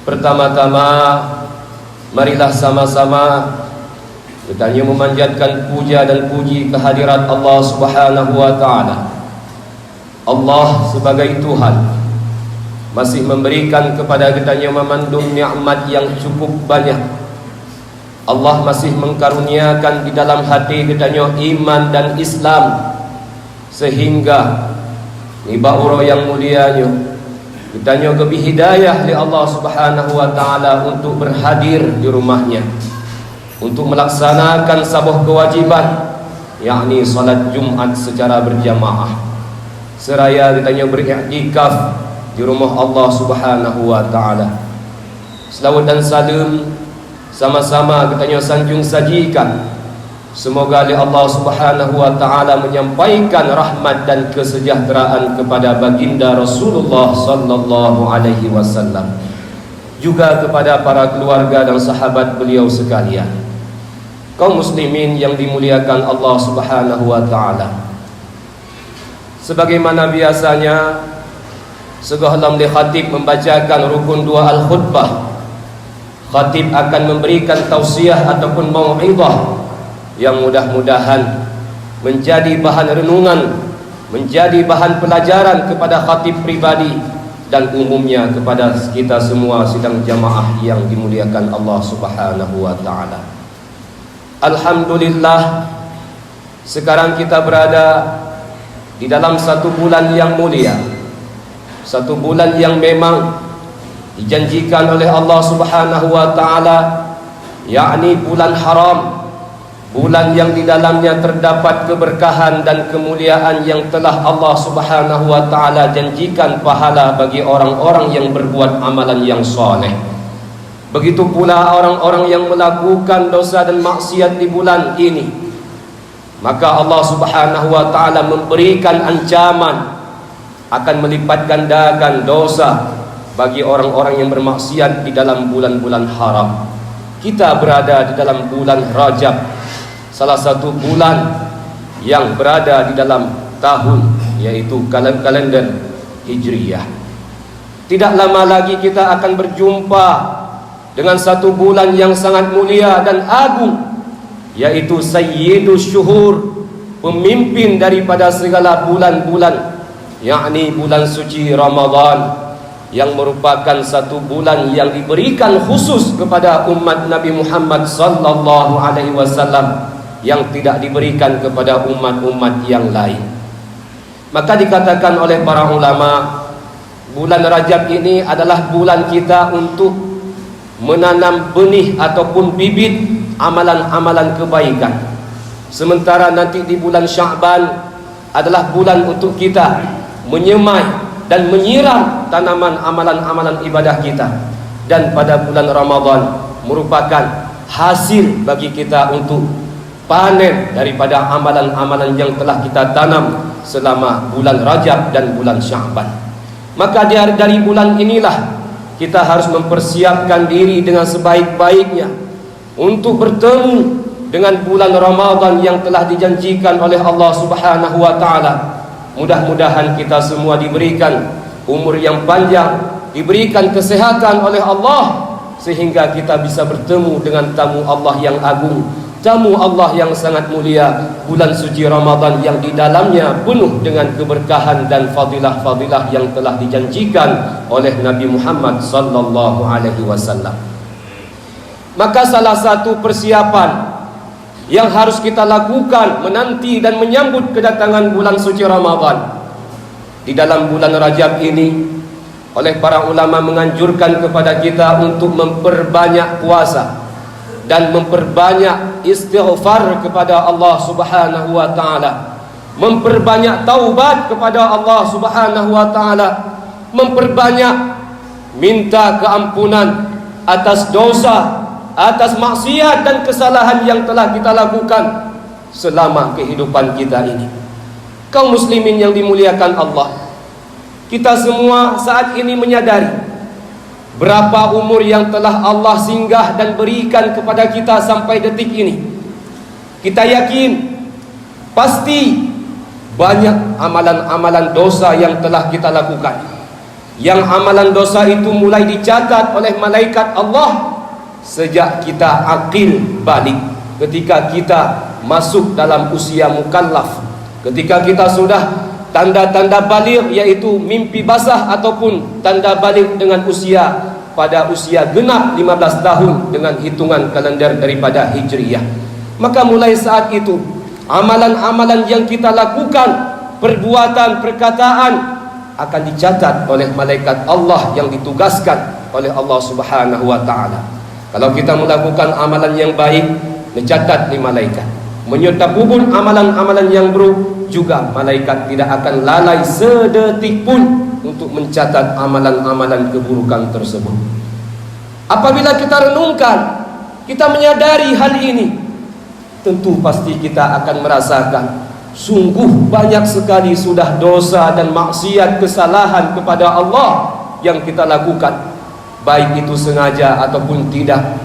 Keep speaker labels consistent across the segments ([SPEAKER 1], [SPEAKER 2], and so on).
[SPEAKER 1] Pertama-tama, marilah sama-sama kita memanjatkan puja dan puji kehadirat Allah Subhanahu wa Ta'ala. Allah sebagai Tuhan masih memberikan kepada kita memandung nikmat yang cukup banyak. Allah masih mengkaruniakan di dalam hati kita iman dan Islam, sehingga nibauro yang mulianya kita lebih hidayah li Allah Subhanahu wa Ta'ala untuk berhadir di rumahnya, untuk melaksanakan sebuah kewajiban, yakni salat Jumat secara berjamaah, seraya kita beriktikaf di rumah Allah Subhanahu wa Ta'ala. Selawat dan salam sama-sama kita sanjung sajikan. Semoga Allah Subhanahu wa Ta'ala menyampaikan rahmat dan kesejahteraan kepada baginda Rasulullah sallallahu alaihi wasallam, juga kepada para keluarga dan sahabat beliau sekalian. Kaum muslimin yang dimuliakan Allah Subhanahu wa Ta'ala, sebagaimana biasanya sebelum khatib membacakan rukun dua al-khutbah, khatib akan memberikan tausiah ataupun mau'izah yang mudah-mudahan menjadi bahan renungan, menjadi bahan pelajaran kepada khatib pribadi dan umumnya kepada kita semua sidang jamaah yang dimuliakan Allah Subhanahu wa Ta'ala. Alhamdulillah, sekarang kita berada di dalam satu bulan yang mulia, satu bulan yang memang dijanjikan oleh Allah Subhanahu wa Ta'ala, yakni bulan haram, bulan yang di dalamnya terdapat keberkahan dan kemuliaan yang telah Allah Subhanahu wa Ta'ala janjikan pahala bagi orang-orang yang berbuat amalan yang soleh. Begitu pula orang-orang yang melakukan dosa dan maksiat di bulan ini, maka Allah Subhanahu wa Ta'ala memberikan ancaman akan melipat gandakan dosa bagi orang-orang yang bermaksiat di dalam bulan-bulan haram. Kita berada di dalam bulan Rajab, salah satu bulan yang berada di dalam tahun, yaitu kalender Hijriyah. Tidak lama lagi kita akan berjumpa dengan satu bulan yang sangat mulia dan agung, yaitu Sayyidus Syuhur, pemimpin daripada segala bulan-bulan, yakni bulan suci Ramadan, yang merupakan satu bulan yang diberikan khusus kepada umat Nabi Muhammad sallallahu alaihi wasallam, yang tidak diberikan kepada umat-umat yang lain. Maka dikatakan oleh para ulama, bulan Rajab ini adalah bulan kita untuk menanam benih ataupun bibit amalan-amalan kebaikan. Sementara nanti di bulan Sya'ban adalah bulan untuk kita menyemai dan menyiram tanaman amalan-amalan ibadah kita. Dan pada bulan Ramadan merupakan hasil bagi kita untuk panen daripada amalan-amalan yang telah kita tanam selama bulan Rajab dan bulan Sya'ban. Maka dari bulan inilah kita harus mempersiapkan diri dengan sebaik-baiknya untuk bertemu dengan bulan Ramadan yang telah dijanjikan oleh Allah Subhanahu wa Ta'ala. Mudah-mudahan kita semua diberikan umur yang panjang, diberikan kesehatan oleh Allah, sehingga kita bisa bertemu dengan tamu Allah yang agung, tamu Allah yang sangat mulia, bulan suci Ramadan yang di dalamnya penuh dengan keberkahan dan fadilah-fadilah yang telah dijanjikan oleh Nabi Muhammad sallallahu alaihi wasallam. Maka salah satu persiapan yang harus kita lakukan menanti dan menyambut kedatangan bulan suci Ramadan di dalam bulan Rajab ini, oleh para ulama menganjurkan kepada kita untuk memperbanyak puasa dan memperbanyak istighfar kepada Allah Subhanahu wa Ta'ala, memperbanyak taubat kepada Allah Subhanahu wa Ta'ala, memperbanyak minta keampunan atas dosa, atas maksiat dan kesalahan yang telah kita lakukan selama kehidupan kita ini. Kaum muslimin yang dimuliakan Allah, kita semua saat ini menyadari berapa umur yang telah Allah singgah dan berikan kepada kita sampai detik ini. Kita yakin pasti banyak amalan-amalan dosa yang telah kita lakukan, yang amalan dosa itu mulai dicatat oleh malaikat Allah sejak kita akil balik, ketika kita masuk dalam usia mukallaf, ketika kita sudah tanda-tanda baligh, yaitu mimpi basah ataupun tanda baligh dengan usia pada usia genap 15 tahun dengan hitungan kalender daripada Hijriyah. Maka mulai saat itu amalan-amalan yang kita lakukan, perbuatan, perkataan akan dicatat oleh malaikat Allah yang ditugaskan oleh Allah Subhanahu wa taala. Kalau kita melakukan amalan yang baik, mencatat di malaikat. Menyerta pun amalan-amalan yang buruk, juga malaikat tidak akan lalai sedetik pun untuk mencatat amalan-amalan keburukan tersebut. Apabila kita renungkan, kita menyadari hal ini, tentu pasti kita akan merasakan sungguh banyak sekali sudah dosa dan maksiat, kesalahan kepada Allah yang kita lakukan, baik itu sengaja ataupun tidak,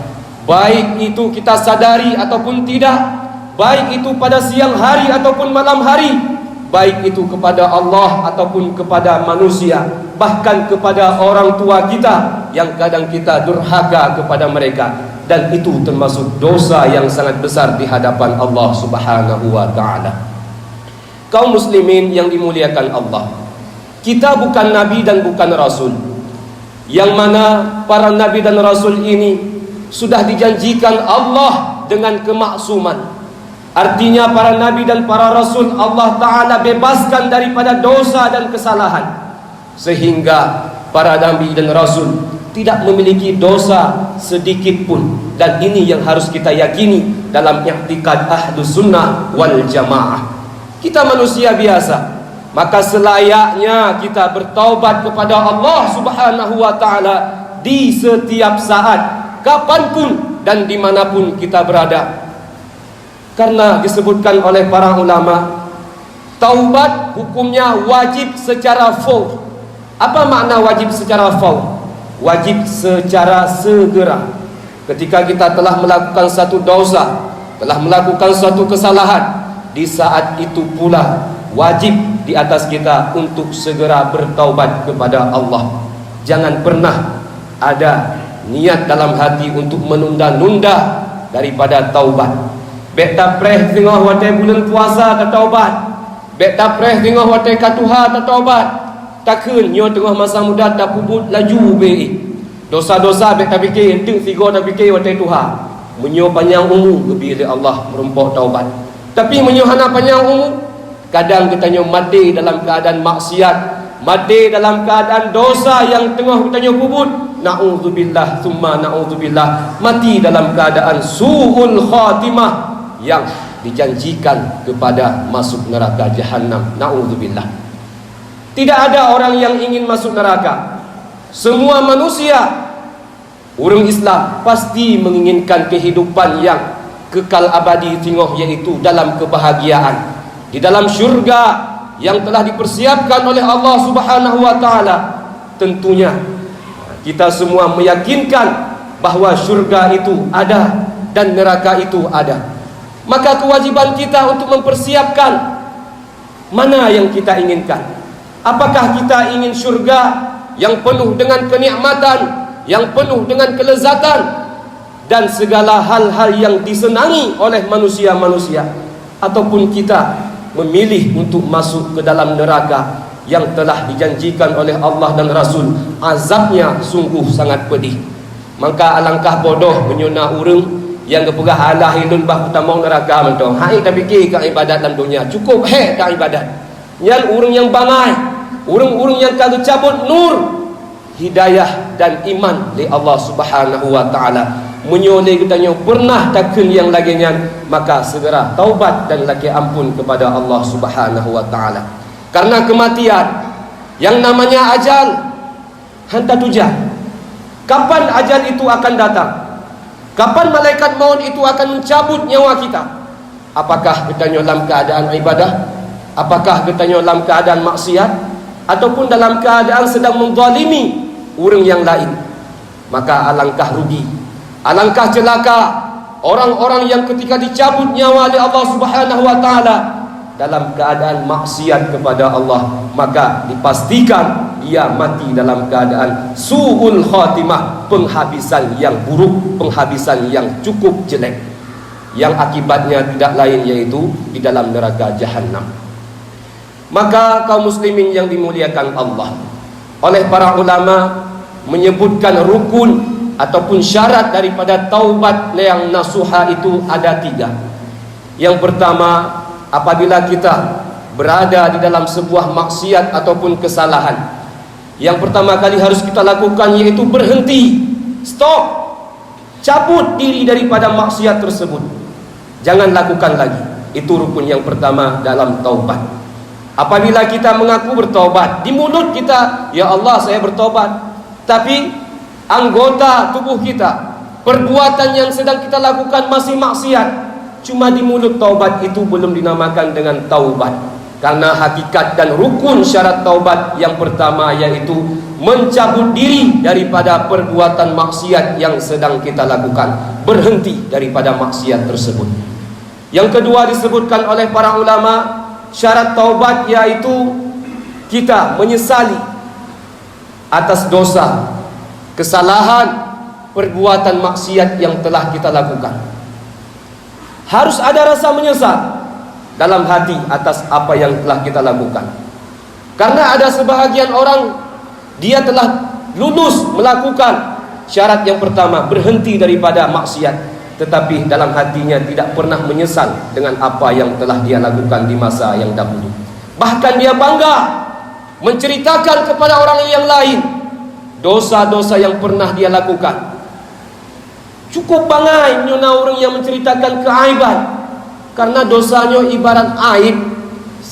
[SPEAKER 1] baik itu kita sadari ataupun tidak, baik itu pada siang hari ataupun malam hari, baik itu kepada Allah ataupun kepada manusia, bahkan kepada orang tua kita yang kadang kita durhaka kepada mereka. Dan itu termasuk dosa yang sangat besar di hadapan Allah Subhanahu wa ta'ala. Kaum muslimin yang dimuliakan Allah, kita bukan nabi dan bukan rasul, yang mana para nabi dan rasul ini sudah dijanjikan Allah dengan kemaksuman. Artinya para nabi dan para rasul Allah Ta'ala bebaskan daripada dosa dan kesalahan, sehingga para nabi dan rasul tidak memiliki dosa sedikit pun. Dan ini yang harus kita yakini dalam i'tikad Ahlus Sunnah wal Jamaah. Kita manusia biasa, maka selayaknya kita bertaubat kepada Allah Subhanahu wa ta'ala di setiap saat, kapanpun dan dimanapun kita berada. Karena disebutkan oleh para ulama, taubat hukumnya wajib secara fawr. Apa makna wajib secara fawr? Wajib secara segera. Ketika kita telah melakukan satu dosa, telah melakukan satu kesalahan, di saat itu pula wajib di atas kita untuk segera bertaubat kepada Allah. Jangan pernah ada niat dalam hati untuk menunda-nunda daripada taubat. Bek tak preh tengah watai bulan puasa tak taubat, bek tak preh tengah watai katuha tak taubat, takun nyo tengah masa muda tak puput laju be. Dosa-dosa bek tak fikir enteng figo tak fikir watai tuha. Menyo panjang umur kebi Allah merumpok taubat. Tapi menyo hana panjang umur, kadang kita nyo mati dalam keadaan maksiat, mati dalam keadaan dosa yang tengah kita nyo puput. Na'udzubillah thumma na'udzubillah, mati dalam keadaan su'ul khatimah yang dijanjikan kepada masuk neraka Jahannam. Na'udzubillah. Tidak ada orang yang ingin masuk neraka. Semua manusia, orang Islam pasti menginginkan kehidupan yang kekal abadi tinggoh, yaitu dalam kebahagiaan di dalam syurga yang telah dipersiapkan oleh Allah Subhanahu wa ta'ala. Tentunya kita semua meyakinkan bahwa syurga itu ada dan neraka itu ada. Maka kewajiban kita untuk mempersiapkan mana yang kita inginkan. Apakah kita ingin syurga yang penuh dengan kenikmatan, yang penuh dengan kelezatan dan segala hal-hal yang disenangi oleh manusia-manusia, ataupun kita memilih untuk masuk ke dalam neraka yang telah dijanjikan oleh Allah dan Rasul, azabnya sungguh sangat pedih. Maka alangkah bodoh menyona urang yang kepegah Allah hilun bah utamong neraka mentong. Hai tak fikir kat ibadat dalam dunia, cukup tak ibadat. Yang urang yang bangai, urang-urang yang kagak cabut nur hidayah dan iman li Allah Subhanahu wa ta'ala. Menyoleh katanya pernah takun yang laginya, maka segera taubat dan laki ampun kepada Allah Subhanahu wa ta'ala. Karena kematian yang namanya ajal hanta tujah. Kapan ajal itu akan datang? Kapan malaikat maut itu akan mencabut nyawa kita? Apakah kita dalam keadaan ibadah? Apakah kita dalam keadaan maksiat? Ataupun dalam keadaan sedang menzalimi orang yang lain? Maka alangkah rugi, alangkah celaka orang-orang yang ketika dicabut nyawa oleh Allah Subhanahu wa ta'ala dalam keadaan maksiat kepada Allah. Maka dipastikan dia mati dalam keadaan su'ul khatimah, penghabisan yang buruk, penghabisan yang cukup jelek, yang akibatnya tidak lain yaitu di dalam neraka jahanam. Maka kaum muslimin yang dimuliakan Allah, oleh para ulama menyebutkan rukun ataupun syarat daripada taubat yang nasuha itu ada 3. Yang pertama, apabila kita berada di dalam sebuah maksiat ataupun kesalahan, yang pertama kali harus kita lakukan yaitu berhenti, stop, cabut diri daripada maksiat tersebut, jangan lakukan lagi. Itu rukun yang pertama dalam taubat. Apabila kita mengaku bertaubat, di mulut kita, ya Allah saya bertaubat, tapi anggota tubuh kita, perbuatan yang sedang kita lakukan masih maksiat, cuma di mulut taubat, itu belum dinamakan dengan taubat. Karena hakikat dan rukun syarat taubat yang pertama yaitu mencabut diri daripada perbuatan maksiat yang sedang kita lakukan, berhenti daripada maksiat tersebut. Yang kedua disebutkan oleh para ulama, syarat taubat yaitu kita menyesali atas dosa, kesalahan, perbuatan maksiat yang telah kita lakukan. Harus ada rasa menyesal dalam hati atas apa yang telah kita lakukan. Karena ada sebahagian orang, dia telah lulus melakukan syarat yang pertama, berhenti daripada maksiat, tetapi dalam hatinya tidak pernah menyesal dengan apa yang telah dia lakukan di masa yang dahulu. Bahkan dia bangga menceritakan kepada orang yang lain dosa-dosa yang pernah dia lakukan. Cukup bangai nyona orang yang menceritakan keaiban, karena dosanya ibarat aib,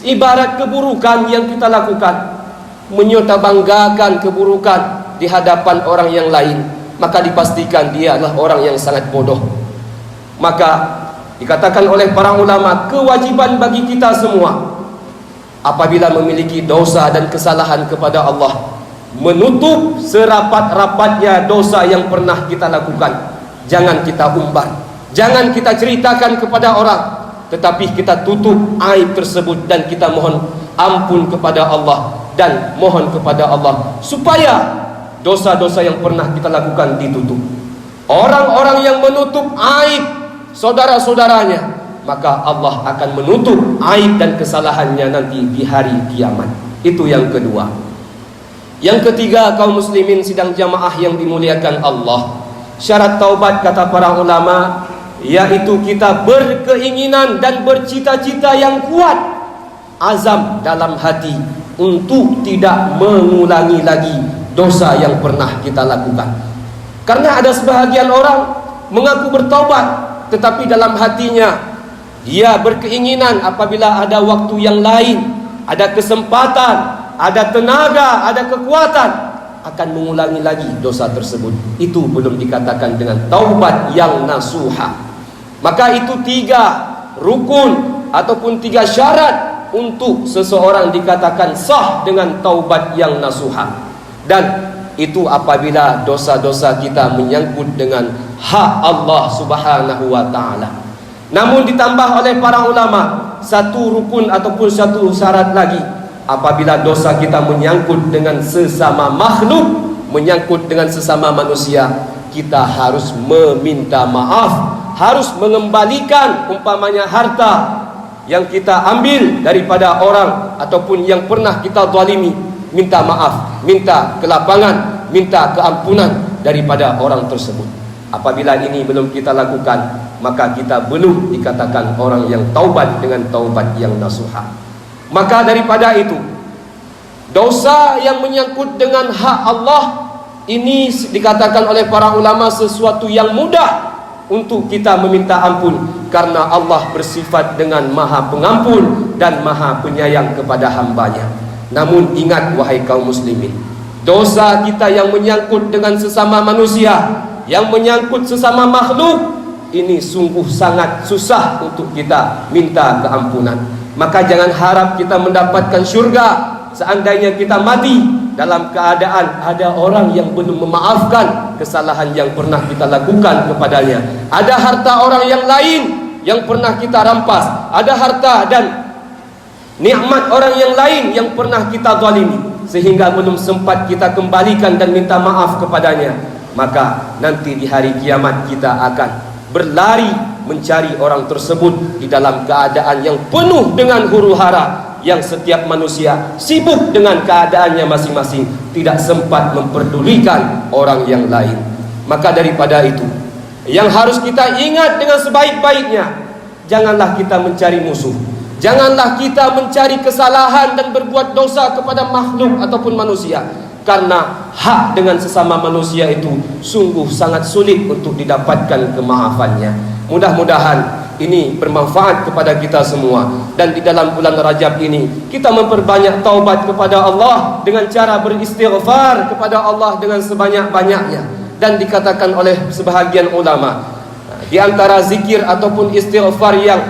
[SPEAKER 1] ibarat keburukan yang kita lakukan. Menyota banggakan keburukan di hadapan orang yang lain, maka dipastikan dia adalah orang yang sangat bodoh. Maka dikatakan oleh para ulama, kewajiban bagi kita semua apabila memiliki dosa dan kesalahan kepada Allah, menutup serapat-rapatnya dosa yang pernah kita lakukan. Jangan kita umbar, jangan kita ceritakan kepada orang, tetapi kita tutup aib tersebut dan kita mohon ampun kepada Allah, dan mohon kepada Allah supaya dosa-dosa yang pernah kita lakukan ditutup. Orang-orang yang menutup aib saudara-saudaranya, maka Allah akan menutup aib dan kesalahannya nanti di hari kiamat. Itu yang kedua. Yang ketiga, kaum muslimin sidang jamaah yang dimuliakan Allah, syarat taubat kata para ulama yaitu kita berkeinginan dan bercita-cita yang kuat, azam dalam hati untuk tidak mengulangi lagi dosa yang pernah kita lakukan. Karena ada sebahagian orang mengaku bertaubat, tetapi dalam hatinya dia berkeinginan apabila ada waktu yang lain, ada kesempatan, ada tenaga, ada kekuatan, akan mengulangi lagi dosa tersebut. Itu belum dikatakan dengan taubat yang nasuha. Maka itu 3 rukun ataupun 3 syarat untuk seseorang dikatakan sah dengan taubat yang nasuha. Dan itu apabila dosa-dosa kita menyangkut dengan hak Allah Subhanahu wa ta'ala. Namun ditambah oleh para ulama satu rukun ataupun satu syarat lagi, apabila dosa kita menyangkut dengan sesama makhluk, menyangkut dengan sesama manusia, kita harus meminta maaf, harus mengembalikan umpamanya harta yang kita ambil daripada orang ataupun yang pernah kita zalimi, minta maaf, minta kelapangan, minta keampunan daripada orang tersebut. Apabila ini belum kita lakukan, maka kita belum dikatakan orang yang taubat dengan taubat yang nasuha. Maka daripada itu, dosa yang menyangkut dengan hak Allah ini dikatakan oleh para ulama sesuatu yang mudah untuk kita meminta ampun, karena Allah bersifat dengan maha pengampun dan maha penyayang kepada hambanya. Namun ingat wahai kaum muslimin, dosa kita yang menyangkut dengan sesama manusia, yang menyangkut sesama makhluk, ini sungguh sangat susah untuk kita minta keampunan. Maka jangan harap kita mendapatkan syurga seandainya kita mati dalam keadaan ada orang yang belum memaafkan kesalahan yang pernah kita lakukan kepadanya. Ada harta orang yang lain yang pernah kita rampas, ada harta dan nikmat orang yang lain yang pernah kita zalimi. sehingga belum sempat kita kembalikan dan minta maaf kepadanya, maka nanti di hari kiamat kita akan berlari mencari orang tersebut di dalam keadaan yang penuh dengan huru-hara, yang setiap manusia sibuk dengan keadaannya masing-masing, tidak sempat memperdulikan orang yang lain. Maka daripada itu, yang harus kita ingat dengan sebaik-baiknya, janganlah kita mencari musuh, janganlah kita mencari kesalahan dan berbuat dosa kepada makhluk ataupun manusia, karena hak dengan sesama manusia itu sungguh sangat sulit untuk didapatkan kemaafannya. Mudah-mudahan ini bermanfaat kepada kita semua, dan di dalam bulan Rajab ini kita memperbanyak taubat kepada Allah dengan cara beristighfar kepada Allah dengan sebanyak-banyaknya. Dan dikatakan oleh sebahagian ulama, di antara zikir ataupun istighfar yang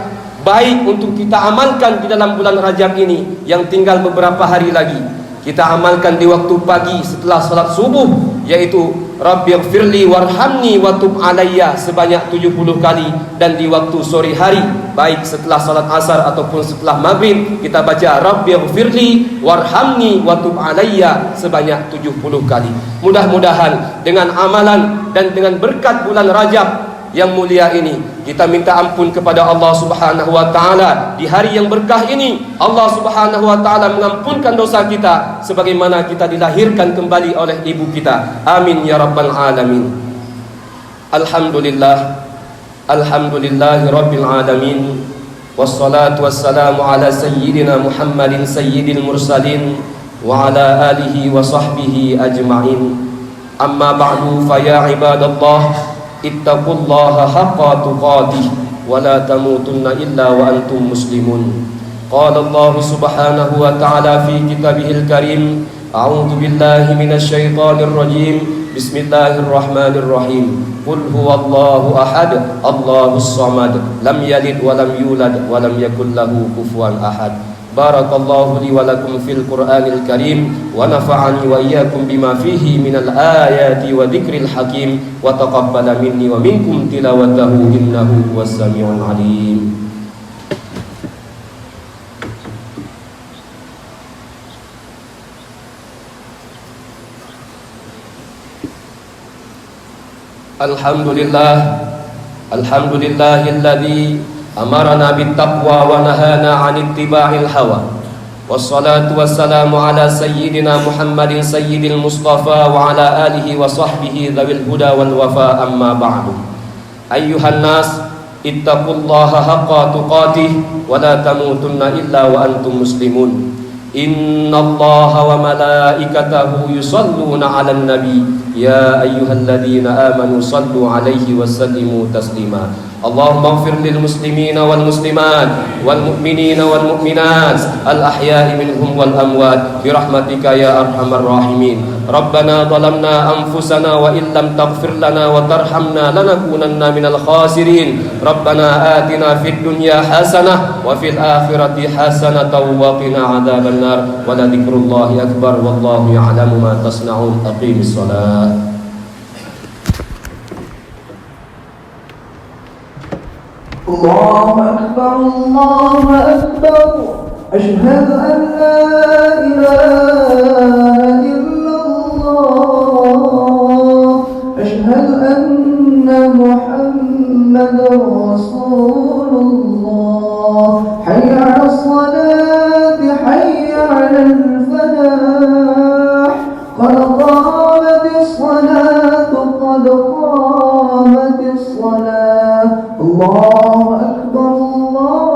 [SPEAKER 1] baik untuk kita amalkan di dalam bulan Rajab ini, yang tinggal beberapa hari lagi, kita amalkan di waktu pagi setelah salat subuh, yaitu Rabbighfirli warhamni wa tub alayya sebanyak 70 kali, dan di waktu sore hari baik setelah salat asar ataupun setelah maghrib kita baca Rabbighfirli warhamni wa tub alayya sebanyak 70 kali. Mudah-mudahan dengan amalan dan dengan berkat bulan Rajab yang mulia ini, kita minta ampun kepada Allah Subhanahu wa taala di hari yang berkah ini. Allah Subhanahu wa taala mengampunkan dosa kita sebagaimana kita dilahirkan kembali oleh ibu kita. Amin ya rabbal alamin. Alhamdulillah, alhamdulillahi rabbil alamin, wassalatu wassalamu ala sayyidina Muhammadin sayyidil mursalin wa ala alihi wa sahbihi ajma'in. Amma ba'du, fa ya ibadallah, ittaqullaha haqqa tuqatih wa la tamutunna illa wa antum muslimun. Qala Allah subhanahu wa ta'ala fi kitabihil karim, a'udzu billahi minasy syaithanir rajim, bismillahirrahmanirrahim. Qul huwallahu ahad, Allahus samad, lam yalid wa lam yulad wa lam yakul lahu kufuwan ahad. Barakallahu li wa lakum fil Qur'anil Karim, wa nafa'ani wa iyyakum bima fihi minal ayati wa dzikril hakim, wa taqabbala minni wa minkum tilawatahu innahu huwas samiul alim. Alhamdulillah, alhamdulillahilladzi amarana bittaqwa wa nahana 'anit ittiba'il hawa. Wassalatu wassalamu ala sayyidina Muhammadin sayyidil mustafa wa ala alihi wa sahbihi dzawil huda wal wafa, amma ba'du. Ayyuhan nas, ittaqullaha haqqa tuqatih wa la tamutunna illa wa antum muslimun. Innallaha wa malaikatahu yusalluna 'alan nabi, ya ayyuhalladzina amanu sallu 'alaihi wa sallimu taslima. Allahumma ighfir lil muslimina wal muslimat wal mu'minina wal mu'minat al ahya'i minhum wal amwat bi rahmatika ya arhamar rahimin. Rabbana zalamna anfusana wa illam taghfir lana wa tarhamna lanakunanna minal khasirin. Rabbana atina fid dunya hasanah wa fil akhirati hasanatan wa qina adzabannar. Wa la dzikrullahi akbar wallahu ya'lamu ma tasna'un. Aqimis shalah.
[SPEAKER 2] الله أكبر الله أكبر أشهد أن لا إله إلا الله أشهد أن محمدا رسول الله حي على الصلاة حي على الفلاح قد قامت الصلاة قد قامت الصلاة الله أكبر الله